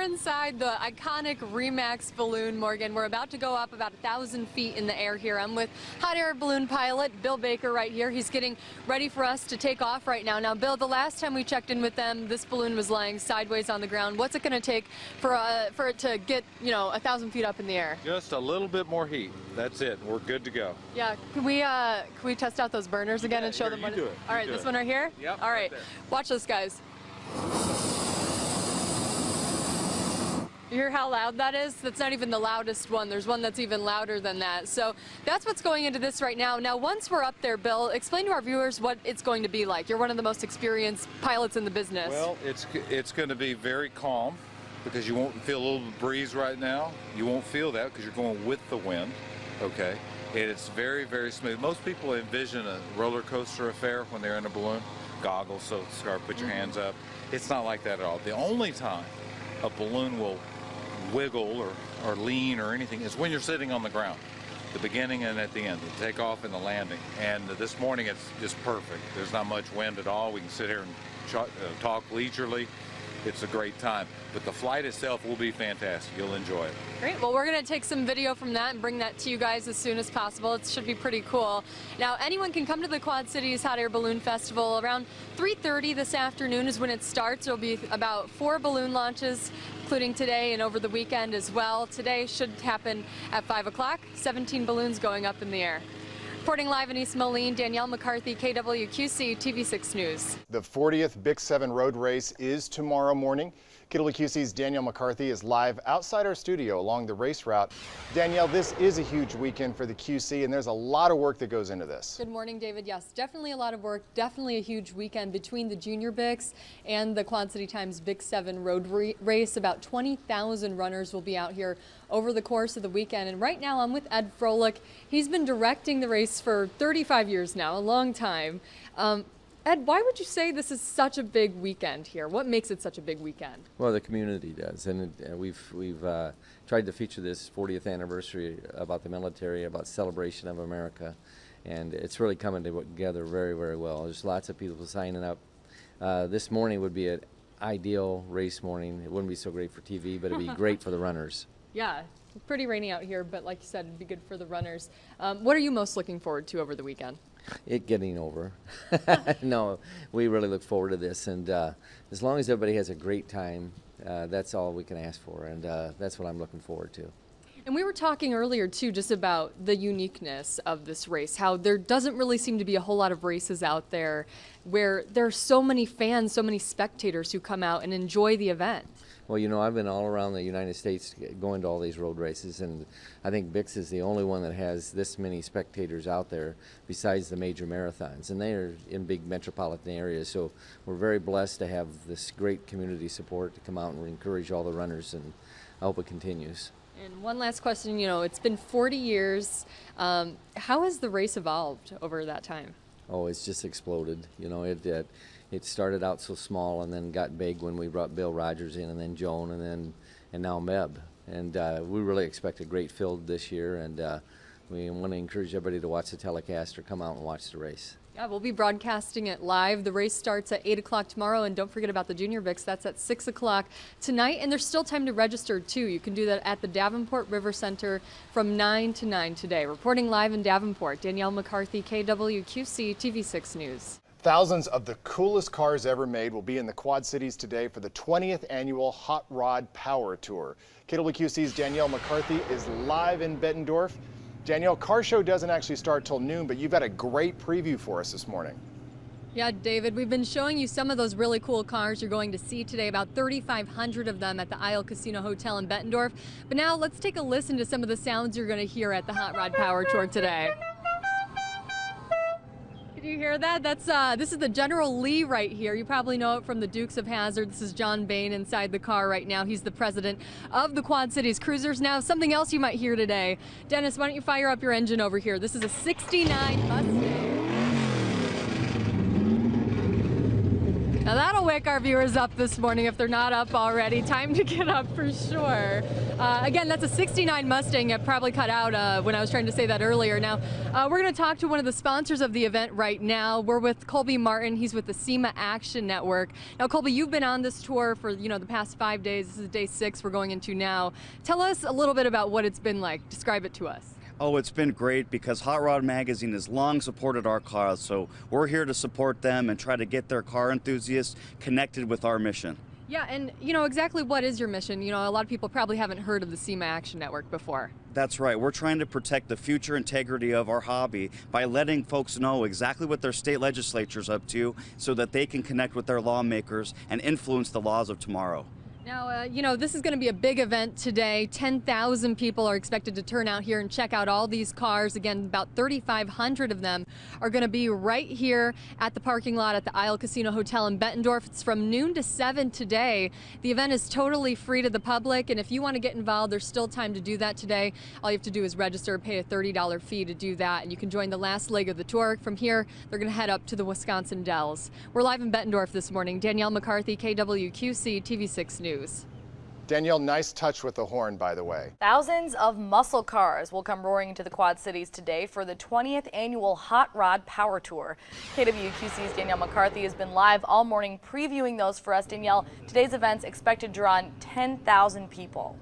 we're inside the iconic Remax balloon, Morgan. We're about to go up about 1,000 feet in the air here. I'm with hot air balloon pilot Bill Baker right here. He's getting ready for us to take off right now. Now, Bill, the last time we checked in with them, this balloon was lying sideways on the ground. What's it going to take for it to get, 1,000 feet up in the air? Just a little bit more heat. That's it. We're good to go. Yeah. Can we test out those burners again and show them what? You do it. All right, this one right here. Yep. All right. Right there. Watch this, guys. You hear how loud that is? That's not even the loudest one. There's one that's even louder than that. So that's what's going into this right now. Now, once we're up there, Bill, explain to our viewers what it's going to be like. You're one of the most experienced pilots in the business. Well, it's going to be very calm because you won't feel a little breeze right now. You won't feel that because you're going with the wind, okay? And it's very, very smooth. Most people envision a roller coaster affair when they're in a balloon. Goggles, so scarf, put your hands up. It's not like that at all. The only time a balloon will wiggle or lean or anything is when you're sitting on the ground, the beginning and at the end, the takeoff and the landing. And this morning it's just perfect. There's not much wind at all. We can sit here and talk leisurely. It's a great time, but the flight itself will be fantastic. You'll enjoy it. Great. Well, we're going to take some video from that and bring that to you guys as soon as possible. It should be pretty cool. Now, anyone can come to the Quad Cities Hot Air Balloon Festival. Around 3:30 this afternoon is when it starts. There'll be about 4 balloon launches, including today and over the weekend as well. Today should happen at 5 o'clock. 17 balloons going up in the air. Reporting live in East Moline, Danielle McCarthy, KWQC TV6 News. The 40th Big 7 Road Race is tomorrow morning. KWQC's Danielle McCarthy is live outside our studio along the race route. Danielle, this is a huge weekend for the QC, and there's a lot of work that goes into this. Good morning, David. Yes, definitely a lot of work. Definitely a huge weekend between the Junior Bics and the Quad City Times Big 7 Road Race. About 20,000 runners will be out here over the course of the weekend. And right now I'm with Ed Froelich. He's been directing the race for 35 years now, a long time. Ed, why would you say this is such a big weekend here? What makes it such a big weekend? Well, the community does, and we've tried to feature this 40th anniversary about the military, about celebration of America, and it's really coming together very, very well. There's lots of people signing up. This morning would be an ideal race morning. It wouldn't be so great for TV, but it'd be great for the runners. Yeah, it's pretty rainy out here, but like you said, it'd be good for the runners. What are you most looking forward to over the weekend? It getting over. No, we really look forward to this, and as long as everybody has a great time, that's all we can ask for, and that's what I'm looking forward to. And we were talking earlier too just about the uniqueness of this race, how there doesn't really seem to be a whole lot of races out there where there are so many fans, so many spectators who come out and enjoy the event. Well, I've been all around the United States going to all these road races, and I think Bix is the only one that has this many spectators out there besides the major marathons, and they are in big metropolitan areas, so we're very blessed to have this great community support to come out and encourage all the runners, and I hope it continues. And one last question, it's been 40 years. How has the race evolved over that time? Oh, it's just exploded. It started out so small and then got big when we brought Bill Rogers in, and then Joan, and now Meb. And we really expect a great field this year, and we want to encourage everybody to watch the telecast or come out and watch the race. Yeah, we'll be broadcasting it live. The race starts at 8 o'clock tomorrow, and don't forget about the Junior Bics. That's at 6 o'clock tonight, and there's still time to register, too. You can do that at the Davenport River Center from 9 to 9 today. Reporting live in Davenport, Danielle McCarthy, KWQC TV6 News. Thousands of the coolest cars ever made will be in the Quad Cities today for the 20th annual Hot Rod Power Tour. KWQC's Danielle McCarthy is live in Bettendorf. Danielle, car show doesn't actually start till noon, but you've got a great preview for us this morning. Yeah, David, we've been showing you some of those really cool cars you're going to see today, about 3,500 of them at the Isle Casino Hotel in Bettendorf. But now let's take a listen to some of the sounds you're going to hear at the Hot Rod Power Tour today. Did you hear that? This is the General Lee right here. You probably know it from the Dukes of Hazzard. This is John Bain inside the car right now. He's the president of the Quad Cities Cruisers. Now, something else you might hear today. Dennis, why don't you fire up your engine over here? This is a 69 Mustang. Now that'll wake our viewers up this morning if they're not up already. Time to get up for sure. Again, that's a 69 Mustang. I probably cut out when I was trying to say that earlier. Now, we're going to talk to one of the sponsors of the event right now. We're with Colby Martin. He's with the SEMA Action Network. Now, Colby, you've been on this tour for, the past 5 days. This is day 6 we're going into now. Tell us a little bit about what it's been like. Describe it to us. Oh, it's been great because Hot Rod Magazine has long supported our cause, so we're here to support them and try to get their car enthusiasts connected with our mission. Yeah, and exactly what is your mission? A lot of people probably haven't heard of the SEMA Action Network before. That's right. We're trying to protect the future integrity of our hobby by letting folks know exactly what their state legislature's up to so that they can connect with their lawmakers and influence the laws of tomorrow. Now, this is going to be a big event today. 10,000 people are expected to turn out here and check out all these cars. Again, about 3,500 of them are going to be right here at the parking lot at the Isle Casino Hotel in Bettendorf. It's from noon to 7 today. The event is totally free to the public, and if you want to get involved, there's still time to do that today. All you have to do is register, pay a $30 fee to do that, and you can join the last leg of the tour. From here, they're going to head up to the Wisconsin Dells. We're live in Bettendorf this morning. Danielle McCarthy, KWQC, TV6 News. Danielle, nice touch with the horn, by the way. Thousands of muscle cars will come roaring into the Quad Cities today for the 20th annual Hot Rod Power Tour. KWQC's Danielle McCarthy has been live all morning previewing those for us. Danielle, today's event's expected to draw in 10,000 people.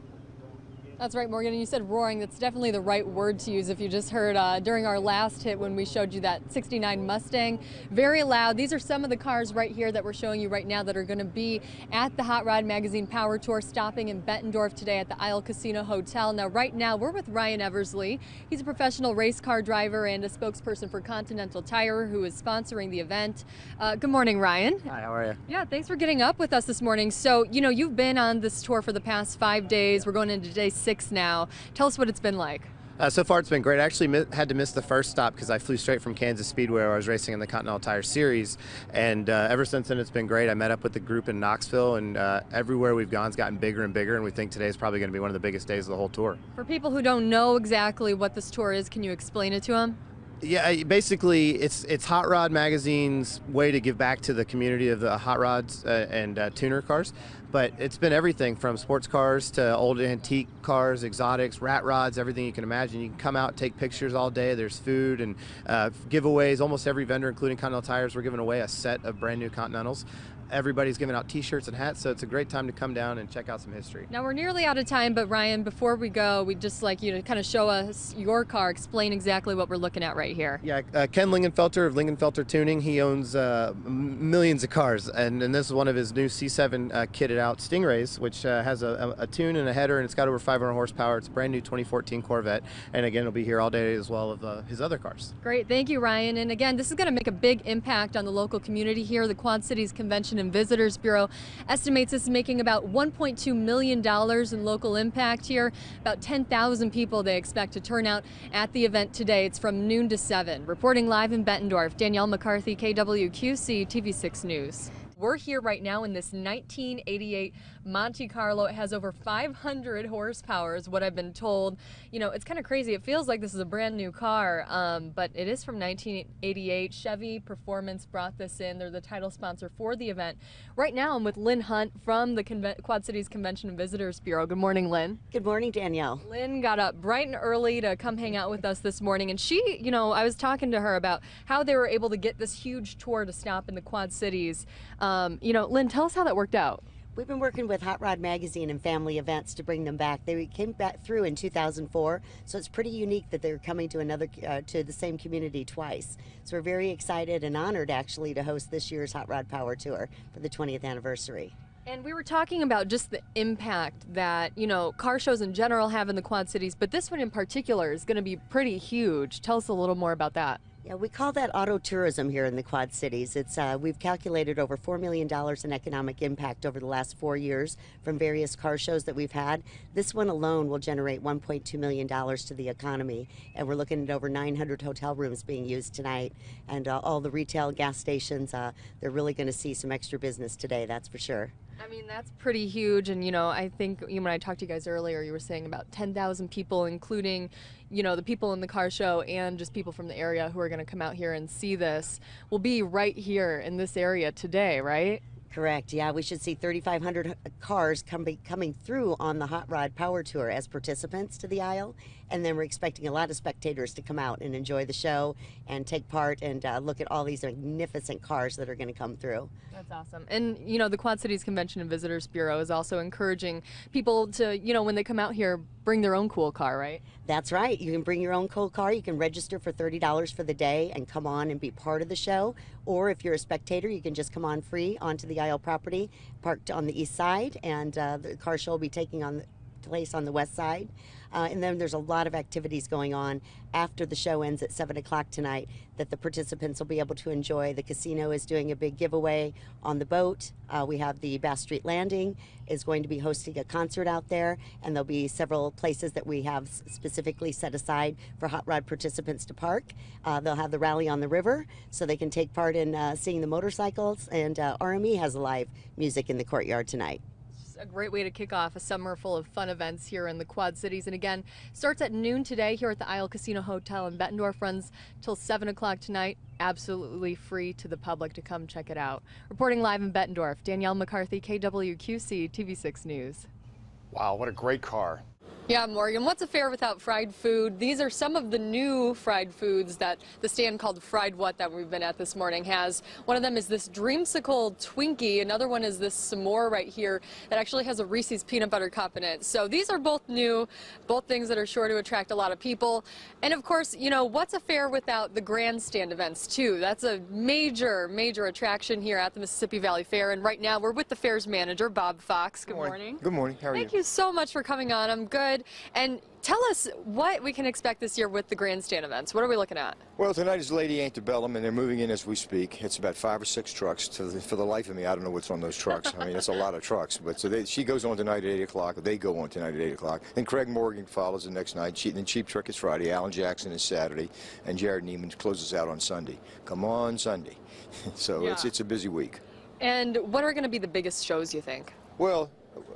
That's right, Morgan, and you said roaring. That's definitely the right word to use if you just heard during our last hit when we showed you that 69 Mustang. Very loud. These are some of the cars right here that we're showing you right now that are going to be at the Hot Rod Magazine Power Tour, stopping in Bettendorf today at the Isle Casino Hotel. Now, right now, we're with Ryan Eversley. He's a professional race car driver and a spokesperson for Continental Tire, who is sponsoring the event. Good morning, Ryan. Hi, how are you? Yeah, thanks for getting up with us this morning. So, you've been on this tour for the past 5 days. We're going into day 6 now. Tell us what it's been like. So far it's been great. I actually had to miss the first stop because I flew straight from Kansas Speedway where I was racing in the Continental Tire Series, and ever since then it's been great. I met up with the group in Knoxville, and everywhere we've gone has gotten bigger and bigger, and we think today is probably going to be one of the biggest days of the whole tour. For people who don't know exactly what this tour is, can you explain it to them? Yeah, basically it's Hot Rod Magazine's way to give back to the community of the hot rods and tuner cars. But it's been everything from sports cars to old antique cars, exotics, rat rods, everything you can imagine. You can come out, take pictures all day. There's food and giveaways. Almost every vendor, including Continental Tires, we're giving away a set of brand new Continentals. Everybody's giving out t-shirts and hats, so it's a great time to come down and check out some history. Now we're nearly out of time, but Ryan, before we go, we'd just like you to kind of show us your car, explain exactly what we're looking at right here. Yeah, Ken Lingenfelter of Lingenfelter Tuning, he owns millions of cars, and this is one of his new C7 kitted out Stingrays, which has a tune and a header, and it's got over 500 horsepower. It's a brand new 2014 Corvette, and again, it'll be here all day as well of his other cars. Great, thank you, Ryan. And again, this is going to make a big impact on the local community here. The Quad Cities Convention and Visitors Bureau estimates this is making about $1.2 million in local impact here. About 10,000 people they expect to turn out at the event today. It's from noon to 7. Reporting live in Bettendorf, Danielle McCarthy, KWQC, TV6 News. We're here right now in this 1988 Monte Carlo. It has over 500 horsepower is what I've been told. It's kind of crazy. It feels like this is a brand new car, but it is from 1988. Chevy Performance brought this in. They're the title sponsor for the event. Right now I'm with Lynn Hunt from the Quad Cities Convention and Visitors Bureau. Good morning, Lynn. Good morning, Danielle. Lynn got up bright and early to come hang out with us this morning, and she, I was talking to her about how they were able to get this huge tour to stop in the Quad Cities. Lynn, tell us how that worked out. We've been working with Hot Rod Magazine and family events to bring them back. They came back through in 2004, so it's pretty unique that they're coming to to the same community twice. So we're very excited and honored actually to host this year's Hot Rod Power Tour for the 20th anniversary. And we were talking about just the impact that, car shows in general have in the Quad Cities, but this one in particular is going to be pretty huge. Tell us a little more about that. Yeah, we call that auto tourism here in the Quad Cities. We've calculated over $4 million in economic impact over the last 4 years from various car shows that we've had. This one alone will generate $1.2 million to the economy, and we're looking at over 900 hotel rooms being used tonight, and all the retail gas stations. They're really going to see some extra business today, that's for sure. I mean, that's pretty huge. And, I think when I talked to you guys earlier, you were saying about 10,000 people, including, the people in the car show and just people from the area who are going to come out here and see this, will be right here in this area today, right? Correct. Yeah, we should see 3,500 cars coming through on the Hot Rod Power Tour as participants to the aisle, and then we're expecting a lot of spectators to come out and enjoy the show and take part and look at all these magnificent cars that are going to come through. That's awesome. And, you know, the Quad Cities Convention and Visitors Bureau is also encouraging people to, you know, when they come out here, bring their own cool car, right? That's right. You can bring your own cool car. You can register for $30 for the day and come on and be part of the show. Or if you're a spectator, you can just come on free onto the aisle property, parked on the east side, and the car show will be taking place on the west side. And then there's a lot of activities going on after the show ends at 7 o'clock tonight that the participants will be able to enjoy. The casino is doing a big giveaway on the boat. We have the Bass Street Landing is going to be hosting a concert out there, and there'll be several places that we have specifically set aside for hot rod participants to park. They'll have the rally on the river so they can take part in seeing the motorcycles, and RME has live music in the courtyard tonight. A great way to kick off a summer full of fun events here in the Quad Cities. And again, starts at noon today here at the Isle Casino Hotel in Bettendorf, runs till 7 o'clock tonight. Absolutely free to the public to come check it out. Reporting live in Bettendorf, Danielle McCarthy, KWQC TV6 News. Wow, what a great car. Yeah, Morgan, what's a fair without fried food? These are some of the new fried foods that the stand called Fried What that we've been at this morning has. One of them is this Dreamsicle Twinkie. Another one is this s'more right here that actually has a Reese's peanut butter cup in it. So these are both new, both things that are sure to attract a lot of people. And of course, you know, what's a fair without the grandstand events too? That's a major, major attraction here at the Mississippi Valley Fair. And right now we're with the fair's manager, Bob Fox. Good morning. Good morning. How are you? Thank you so much for coming on. I'm good. And tell us what we can expect this year with the grandstand events. What are we looking at? Well, tonight is Lady Antebellum, and they're moving in as we speak. It's about 5 or 6 trucks. For the life of me, I don't know what's on those trucks. I mean, it's a lot of trucks. But so she goes on tonight at 8 o'clock. They go on tonight at 8 o'clock. Then Craig Morgan follows the next night. Then Cheap Trick is Friday. Alan Jackson is Saturday. And Jared Neiman closes out on Sunday. Come on, Sunday. So Yeah. it's a busy week. And what are going to be the biggest shows, you think? Well,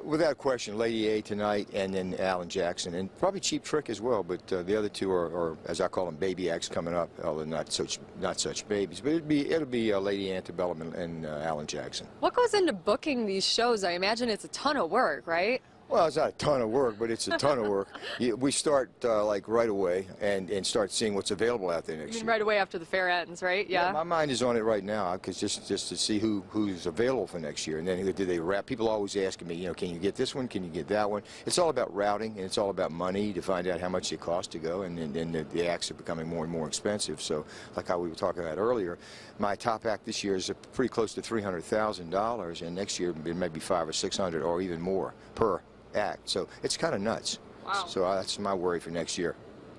without question, Lady A tonight, and then Alan Jackson, and probably Cheap Trick as well. But the other two are, as I call them, baby acts coming up. Although not such babies, but it'll be Lady Antebellum and Alan Jackson. What goes into booking these shows? I imagine it's a ton of work, right? Well, it's not a ton of work, but it's a ton of work. We start like right away and start seeing what's available out there next I mean, year. right away after the fair ends, right? Yeah. My mind is on it right now, because just to see who's available for next year, and then do they wrap? People always asking me, you know, can you get this one? Can you get that one? It's all about routing, and it's all about money to find out how much it costs to go, and the acts are becoming more and more expensive. So, like how we were talking about earlier, my top act this year is pretty close to $300,000, and next year it may be $500 or $600 or even more per act. So it's kind of nuts. Wow. So that's my worry for next year.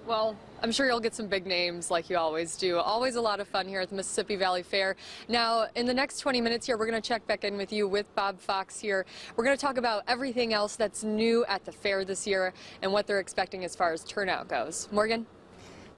Well, I'm sure you'll get some big names like you always do. Always a lot of fun here at the Mississippi Valley Fair. Now, in the next 20 minutes here, we're going to check back in with you with Bob Fox here. We're going to talk about everything else that's new at the fair this year and what they're expecting as far as turnout goes. Morgan?